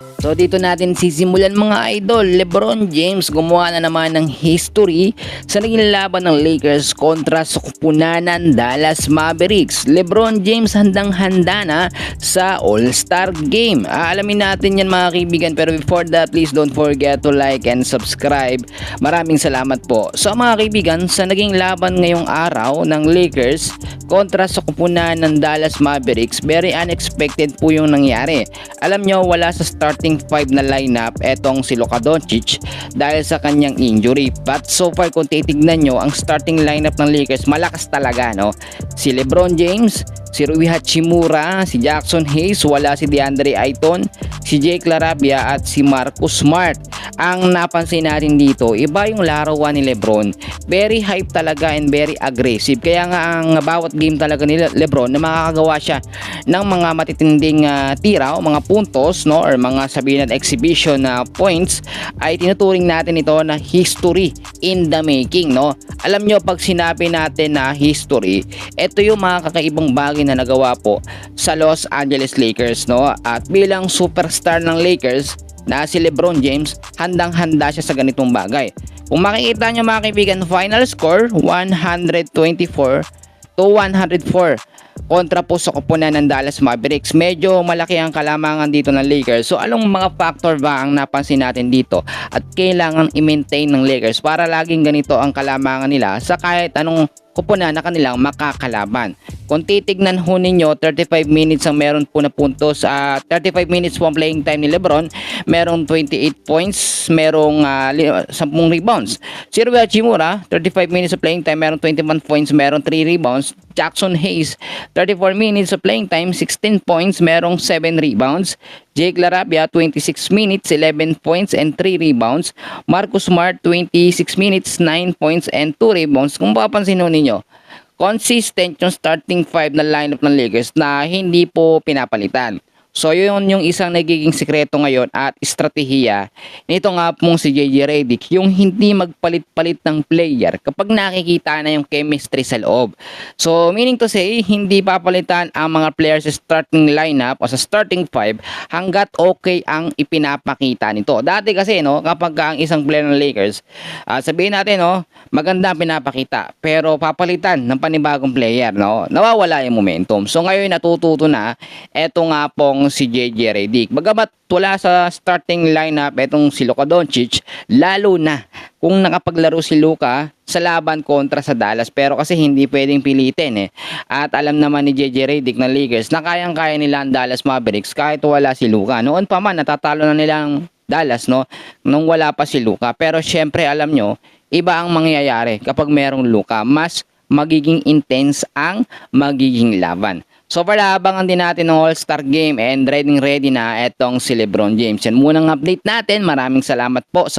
So dito natin sisimulan mga idol. LeBron James gumawa na naman ng history sa naging laban ng Lakers kontra sa kupunan ng Dallas Mavericks. LeBron James handang-handa na sa All-Star Game. Aalamin natin yan mga kaibigan, pero before that, please don't forget to like and subscribe. Maraming salamat po. So mga kaibigan, sa naging laban ngayong araw ng Lakers kontra sa kupunan ng Dallas Mavericks, very unexpected po yung nangyari. Alam nyo, wala sa starting 5 na lineup etong si Luka Doncic dahil sa kanyang injury. But so far kung titignan nyo, ang starting lineup ng Lakers malakas talaga, no? Si LeBron James, si Rui Hachimura, si Jackson Hayes, wala si DeAndre Ayton, si Jake LaRavia at si Marcus Smart. Ang napansin natin dito, iba yung larawan ni LeBron. Very hype talaga and very aggressive. Kaya nga ang bawat game talaga ni LeBron na makakagawa siya ng mga matitinding tira o mga puntos, no, or mga sabihin natin exhibition points, ay tinuturing natin ito na history in the making, no. Alam nyo, pag sinabi natin na history, ito yung mga kakaibang bagay na nagawa po sa Los Angeles Lakers, no. At bilang superstar ng Lakers na si LeBron James, handang-handa siya sa ganitong bagay. Kung makikita nyo mga kaibigan, final score 124 to 104 kontra po sa kupunan ng Dallas Mavericks. Medyo malaki ang kalamangan dito ng Lakers. So anong mga factor ba ang napansin natin dito at kailangan i-maintain ng Lakers para laging ganito ang kalamangan nila sa kahit anong kupunan na kanilang makakalaban? Kung titignan ho ninyo, 35 minutes ang meron po na puntos. 35 minutes po ang playing time ni LeBron. Merong 28 points, merong 10 rebounds. Si Rui Hachimura, 35 minutes of playing time, merong 21 points, merong 3 rebounds. Jackson Hayes, 34 minutes of playing time, 16 points, merong 7 rebounds. Jake LaRavia, 26 minutes, 11 points and 3 rebounds. Marcus Smart, 26 minutes, 9 points and 2 rebounds. Kung papansin ninyo, consistent yung starting 5 na lineup ng Lakers na hindi po pinapalitan. So yun yung isang nagiging sikreto ngayon at estratehiya nito nga pong si JJ Redick, yung hindi magpalit-palit ng player kapag nakikita na yung chemistry sa loob. So meaning to say, hindi papalitan ang mga players sa starting lineup o sa starting 5 hanggat okay ang ipinapakita nito. Dati kasi, no, kapag ang isang player ng Lakers, sabihin natin, no, maganda ang pinapakita, pero papalitan ng panibagong player, no, nawawala yung momentum. So ngayon natututo na eto nga pong si JJ Redick. Bagamat wala sa starting lineup etong si Luka Doncic, lalo na kung nakapaglaro si Luka sa laban kontra sa Dallas, pero kasi hindi pwedeng pilitin At alam naman ni JJ Redick ng Lakers na kayang-kaya nila ang Dallas Mavericks kahit wala si Luka. Noon pa man natatalo na nilang Dallas, no, nung wala pa si Luka. Pero syempre alam nyo, iba ang mangyayari kapag merong Luka. Mas magiging intense ang magiging laban. So para abangan din natin ng All-Star Game and ready na etong si LeBron James. Yan munang update natin. Maraming salamat po sa